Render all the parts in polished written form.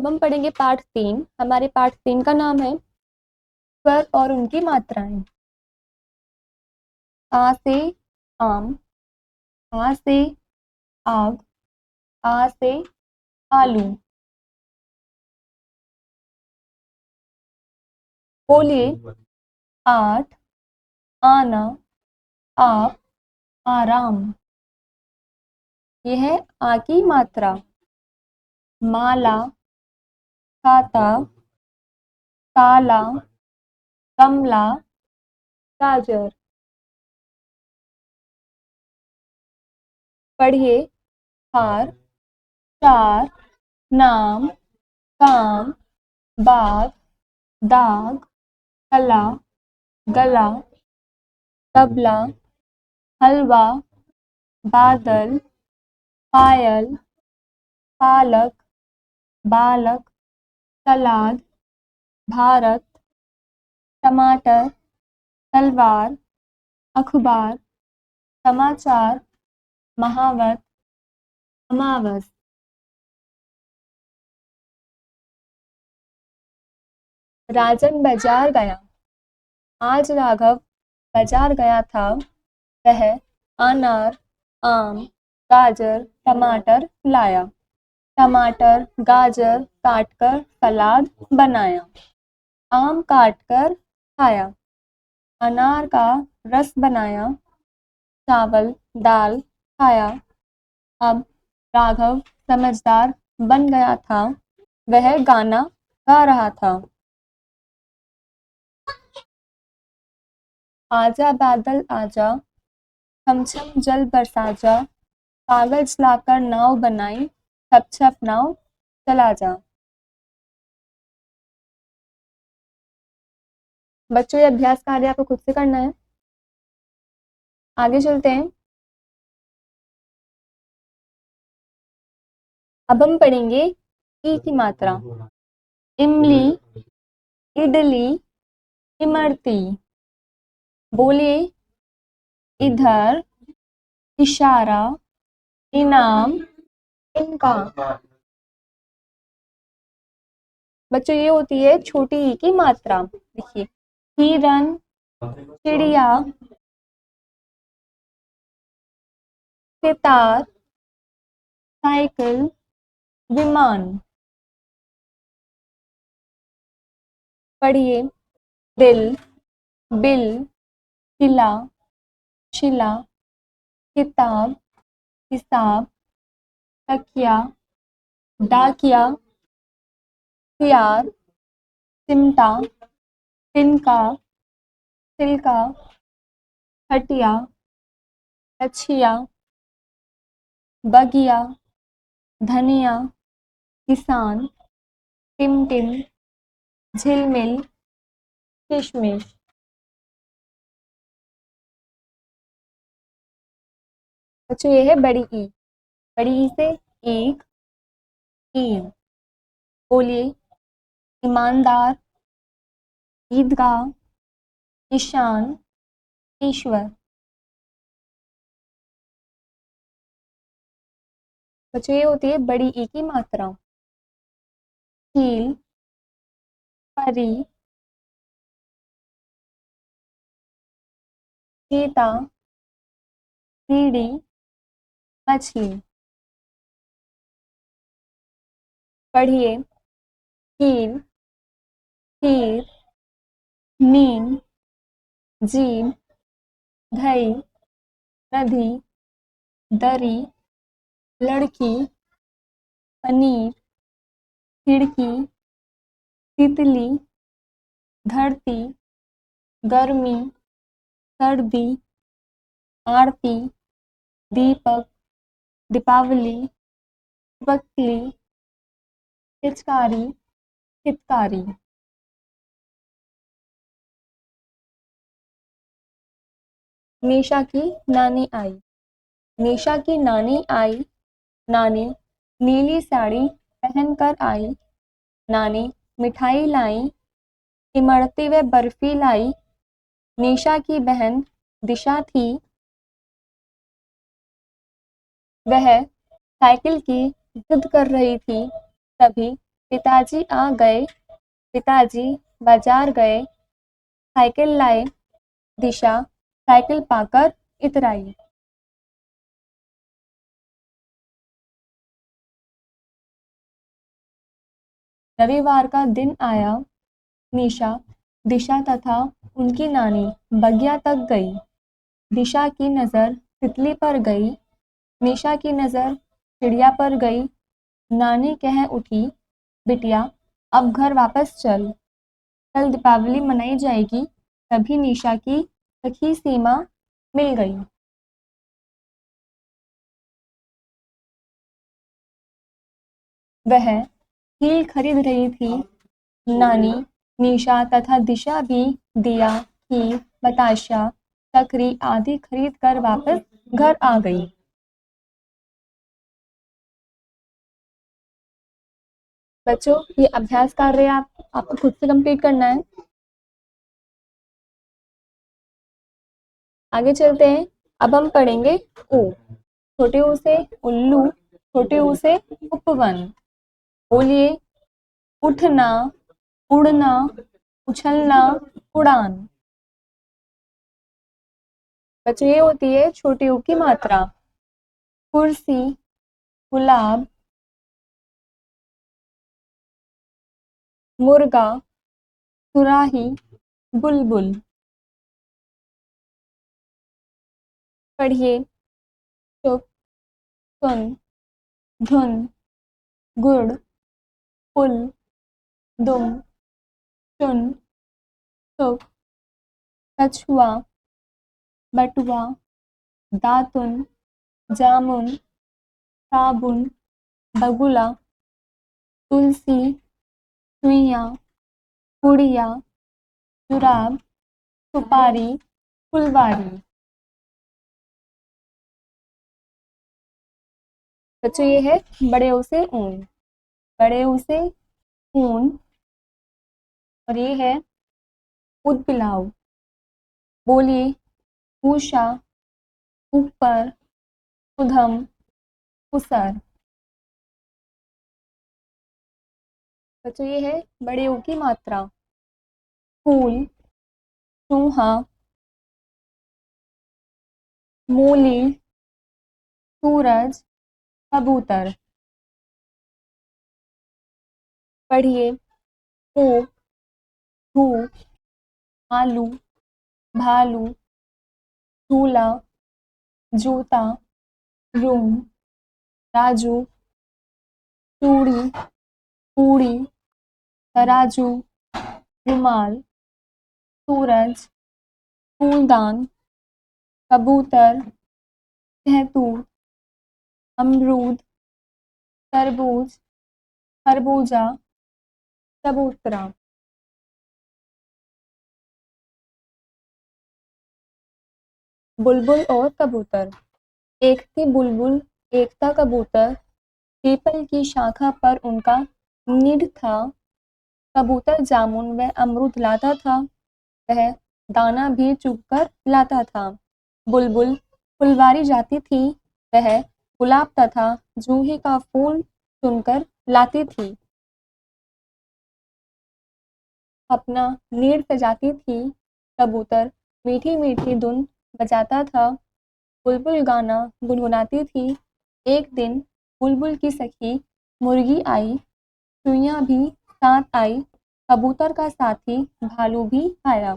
हम पढ़ेंगे पाठ 3। हमारे पाठ 3 का नाम है स्वर और उनकी मात्राएं। आ से आम, आ से आग, आ से आलू। बोलिए आठ, आना, आप, आराम। यह है आ की मात्रा। माला, खाता, काला, कमला, गाजर। पढ़िए हार, चार, नाम, काम, बाग, दाग, कला, गला, तबला, हलवा, बादल, पायल, पालक, बालक, सलाद, भारत, टमाटर, तलवार, अखबार, समाचार, महावत, अमावस। राजन बाजार गया। आज राघव बाजार गया था। वह अनार, आम, गाजर, टमाटर लाया। टमाटर, गाजर काटकर सलाद बनाया। आम काटकर खाया। अनार का रस बनाया। चावल दाल खाया। अब राघव समझदार बन गया था। वह गाना गा रहा था। आजा बादल आजा, छमछम जल बरसा जा, कागज लाकर नाव बनाई, छप छप नाव चला जा। बच्चों ये अभ्यास कार्य आपको खुद से करना है। आगे चलते हैं। अब हम पढ़ेंगे ई की मात्रा। इमली, इडली, इमरती। बोलिए इधर, इशारा, इनाम, इनका। बच्चों ये होती है छोटी ई की मात्रा। देखिए हिरन, चिड़िया, सितार, साइकिल, विमान। पढ़िए दिल, बिल, किला, शिला, किताब, हिसाब, तकिया, डाकिया, सियार, चिमटा, तिनका, सिल्का, हटिया, कछिया, बगिया, धनिया, किसान, टिमटिम, झिलमिल, किशमिश। बच्चों ये है बड़ी ई। बड़ी ई से ईख, ईद। बोलिए ईमानदार, ईदगाह, ईशान, ईश्वर। बच्चों ये होती है बड़ी ई की मात्रा। चील, परी, चीता, सीढ़ी, मछली। पढ़िए कील, कीर, नीम, जीभ, घई, नदी, दरी, लड़की, पनीर, खिड़की, तितली, धरती, गर्मी, सर्दी, आरती, दीपक, दीपावली, बकली, पिचकारी, हितकारी। निशा की नानी आई। निशा की नानी आई। नानी नीली साड़ी पहनकर आई। नानी मिठाई लाई। इमरती व बर्फी लाई। निशा की बहन दिशा थी। वह साइकिल की जिद कर रही थी। तभी पिताजी आ गए, पिताजी बाजार गए, साइकिल लाए, दिशा साइकिल पाकर इतराई। रविवार का दिन आया, निशा, दिशा तथा उनकी नानी बगिया तक गई। दिशा की नज़र तितली पर गई, निशा की नज़र चिड़िया पर गई। नानी कह उठी, बिटिया अब घर वापस चल, कल दीपावली मनाई जाएगी। तभी निशा की सखी सीमा मिल गई। वह हील खरीद रही थी। नानी, निशा तथा दिशा भी दिया, खीर, बताशा, चकरी आदि खरीद कर वापस घर आ गई। बच्चों, ये अभ्यास कार्य आपको खुद से कंप्लीट करना है। आगे चलते हैं। अब हम पढ़ेंगे ऊ। छोटे ऊ से उल्लू, छोटे ऊ से उपवन। बोलिए, उठना, उड़ना, उछलना, उड़ान। बच्चों, ये होती है छोटे ऊ की मात्रा। कुर्सी, गुलाब, मुर्गा, सुराही, बुलबुल। पढ़िए, चुप, सुन, धुन, गुड़, पुल, दुम, चुन, सुख, कछुआ, बटुआ, दातुन, जामुन, साबुन, बगुला, तुलसी, सुइयां, पुड़िया, जुराब, सुपारी, फुलवारी। बच्चों, ये है बड़े ऊ से ऊन, बड़े ऊ से ऊन। और ये है उदबिलाव। बोलिए, ऊषा, ऊपर, उधम, उसर। बच्चों, ये है बड़े ऊ की मात्रा। फूल, चूहा, मूली, सूरज, कबूतर। पढ़िए, ऊख, धूप, आलू, भालू, झूला, जूता, रूम, राजू, चूड़ी, पूड़ी, तराजू, रुमाल, सूरज, फूलदान, कबूतर, सहतूत, अमरूद, तरबूज, खरबूजा, चबूतरा। बुलबुल और कबूतर। एक थी बुलबुल, एक था कबूतर, पीपल की शाखा पर उनका निध था। कबूतर जामुन व अमरूद लाता था, वह दाना भी चुगकर लाता था। बुलबुल फुलवारी जाती थी, वह गुलाब तथा जूही का फूल चुनकर लाती थी। अपना नीड़ सजाती थी, कबूतर मीठी मीठी धुन बजाता था, बुलबुल गाना गुनगुनाती थी। एक दिन बुलबुल की सखी मुर्गी आई, चुईयां भी साथ आई, कबूतर का साथी भालू भी आया।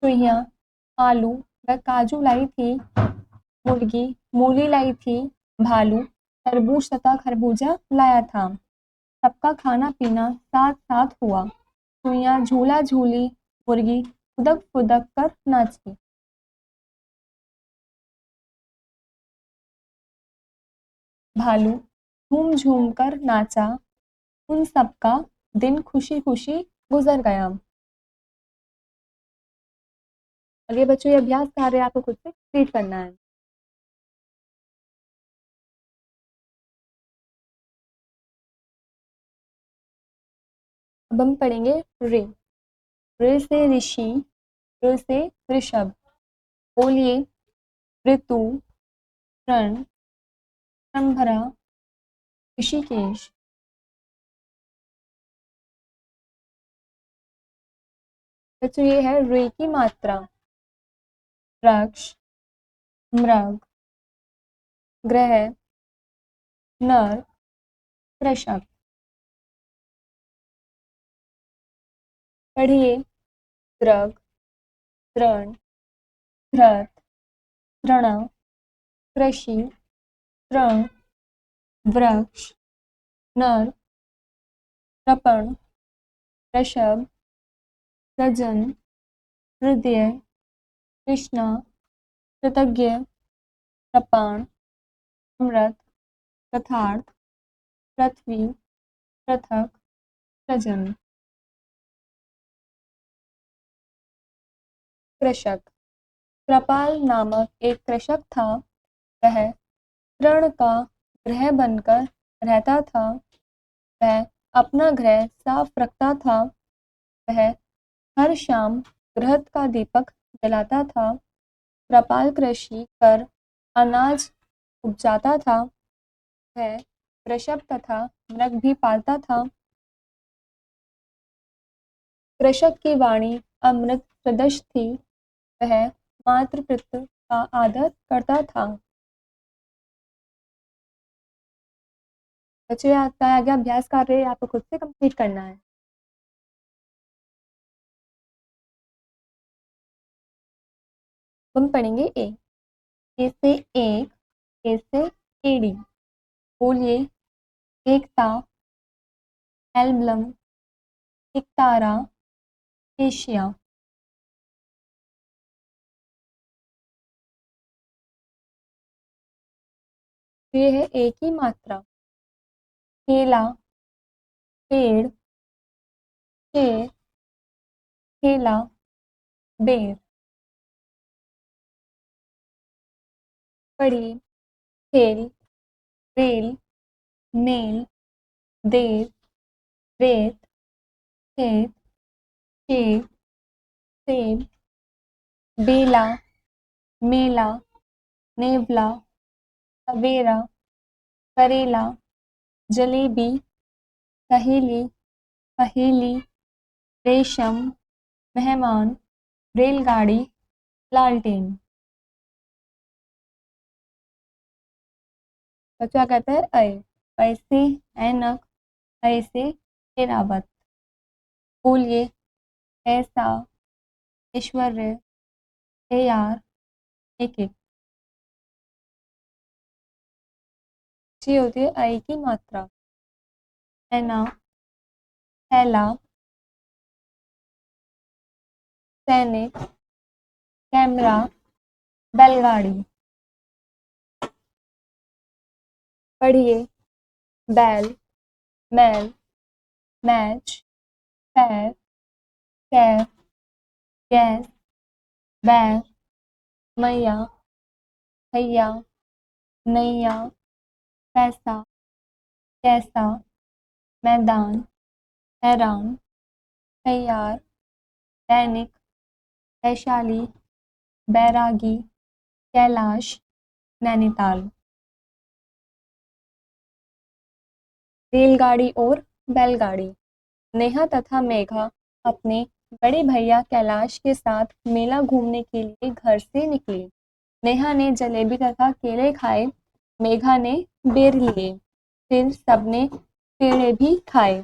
चुईयां आलू व काजू लाई थी, मुर्गी मूली लाई थी, भालू तरबूज तथा खरबूजा लाया था। सबका खाना पीना साथ साथ हुआ। चुईयां झूला झूली, मुर्गी फुदक फुदक कर नाची। भालू झूम झूम कर नाचा। उन सबका दिन खुशी खुशी गुजर गया। और ये बच्चों, ये अभ्यास कार्य आपको खुद से कंप्लीट करना है। अब हम पढ़ेंगे रे। रे से ऋषि, ऋ से ऋषभ। बोलिए, ऋतु, रण, रणभरा, ऋषिकेश। तो ये है रे की मात्रा। वृक्ष, मृग, ग्रह, नर, कृषक। पढ़िए। दृग, दृण, धृत, धृण, कृषि, तृण, वृक्ष, नर, कृपण, ऋषभ, सृजन, हृदय, कृष्णा, कृतज्ञ, कृपाण, अमृत, कृतार्थ, पृथ्वी, पृथक, सृजन। कृषक। कृपाल नामक एक कृषक था। वह तृण का गृह बनकर रहता था। वह अपना गृह साफ रखता था। वह हर शाम गृहस्थ का दीपक जलाता था। कृपाल कृषि कर अनाज उपजाता था। वह वृषभ तथा मृग भी पालता था। कृषक की वाणी अमृत सदृश थी। वह मातृपितृ का आदर करता था। बच्चों, आपका आगे अभ्यास कार्य आपको खुद से कंप्लीट करना है। हम पढ़ेंगे ए से एक, ए से एडी। बोलिए। एकता, एल्बम, एकतारा, एशिया। ये है ए की मात्रा। केला, पेड़, शेर, केला, बेर। पढ़िए। खेल, रेल, मेल, देर, रेत, खेत, शेर, सेब, बेला, मेला, नेवला, सवेरा, करेला, जलेबी, सहेली, पहेली, रेशम, मेहमान, रेलगाड़ी, लालटेन। तो क्या कहते हैं अय। ऐसे ऐनक, ऐसे एरावत। बोलिए। ऐसा, ऐश्वर्य, ए यार, एक एक। ये होती है आई की मात्रा। ऐना, थैला, सैनिक, कैमरा, बैलगाड़ी। पढ़िए। बैल, मैल, मैच, पैर, कैफ, गैस, बैर, मैया, हैया, नैया, पैसा, कैसा, मैदान, हैरान, तैयार, दैनिक, वैशाली, बैरागी, कैलाश, नैनीताल। रेलगाड़ी और बैलगाड़ी। नेहा तथा मेघा अपने बड़े भैया कैलाश के साथ मेला घूमने के लिए घर से निकली। नेहा ने जलेबी तथा केले खाए। मेघा ने बेर लिए। फिर सबने पेड़े भी खाए।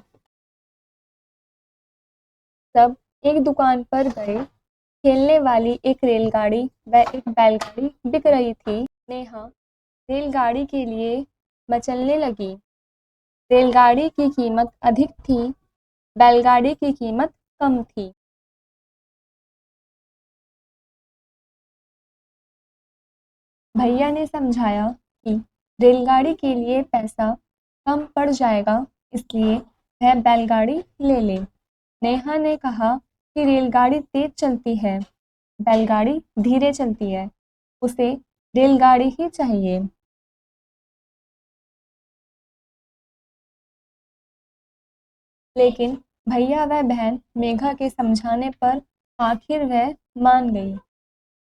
सब एक दुकान पर गए। खेलने वाली एक रेलगाड़ी व एक बैलगाड़ी बिक रही थी। नेहा रेलगाड़ी के लिए मचलने लगी। रेलगाड़ी की कीमत अधिक थी, बैलगाड़ी की कीमत कम थी। भैया ने समझाया कि रेलगाड़ी के लिए पैसा कम पड़ जाएगा, इसलिए वह बैलगाड़ी ले ले। नेहा ने कहा कि रेलगाड़ी तेज चलती है, बैलगाड़ी धीरे चलती है, उसे रेलगाड़ी ही चाहिए। लेकिन भैया व बहन मेघा के समझाने पर आखिर वह मान गई।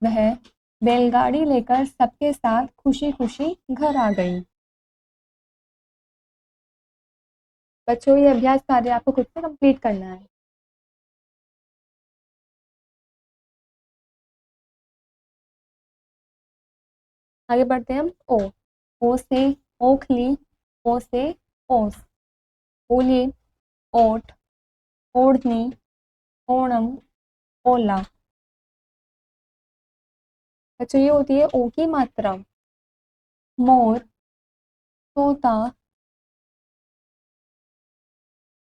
वह बैलगाड़ी लेकर सबके साथ खुशी खुशी घर आ गई। बच्चों, ये अभ्यास कार्य आपको खुद से कंप्लीट करना है। आगे बढ़ते हैं हम। ओ से ओखली, ओ से ओस, ओलिए, ओट, ओढ़नी, ओणम, ओला। बच्चों, ये होती है ओ की मात्रा। मोर, तोता,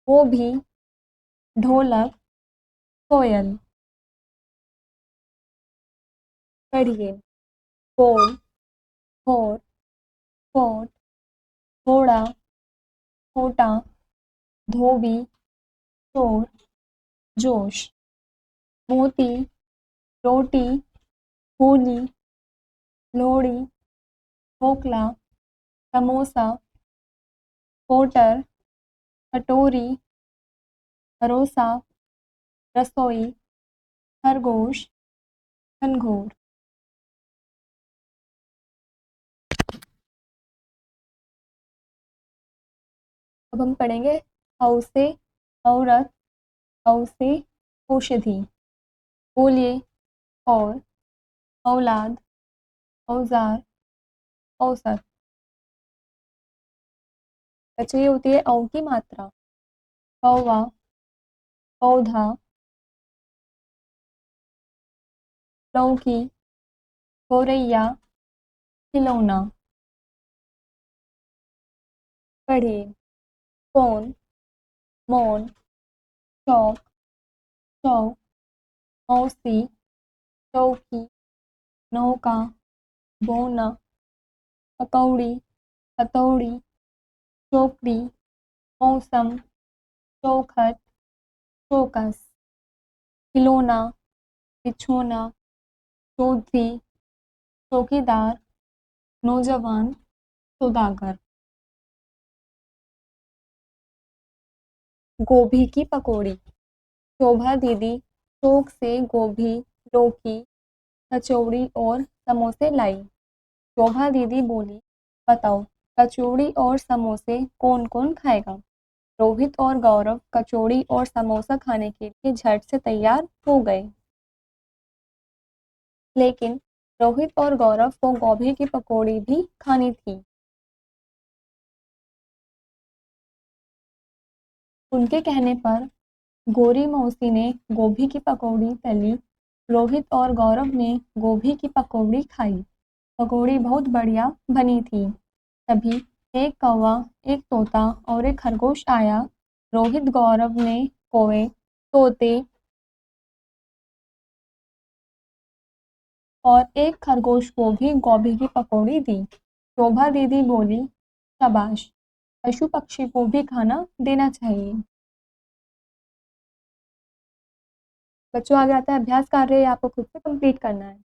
वो भी, ढोलक, कोयल। पढ़िए। बोल, भोर, कोट, घोड़ा, छोटा, धोबी, चोर, जोश। मोती, रोटी, होली, लोहड़ी, ढोकला, समोसा, पोटर, कटोरी, भरोसा, रसोई, खरगोश, घनघोर। अब हम पढ़ेंगे औ से औरत, औ से औषधि। बोलिए। और, औलाद, औजार, औसत। बच्चों, ये होती है औ की मात्रा। कौवा, पौधा, लौकी, गौरैया, खिलौना। पढ़िए। कौन, मौन, चौक, चौक, मौसी, चौकी, नौका, बोना, पकौड़ी, हथौड़ी, चौकड़ी, मौसम, चौखट, चौकस। खिलौना, बिछोना, चौधरी, चौकीदार, नौजवान, सौदागर। गोभी की पकौड़ी। शोभा दीदी चौक से गोभी, लौकी, कचौड़ी और समोसे लाई। शोभा दीदी बोली, बताओ, कचौड़ी और समोसे कौन कौन खाएगा? रोहित और गौरव कचौड़ी और समोसा खाने के लिए झट से तैयार हो गए। लेकिन रोहित और गौरव को गोभी की पकौड़ी भी खानी थी। उनके कहने पर गोरी मौसी ने गोभी की पकौड़ी तली। रोहित और गौरव ने गोभी की पकौड़ी खाई। पकौड़ी बहुत बढ़िया बनी थी। तभी एक कौवा, एक तोता और एक खरगोश आया। रोहित गौरव ने कौवे, तोते और एक खरगोश को भी गोभी की पकौड़ी दी। शोभा दीदी बोली, शाबाश, पशु पक्षी को भी खाना देना चाहिए। बच्चों, आगे आता है अभ्यास कार्य, आपको खुद से कंप्लीट करना है।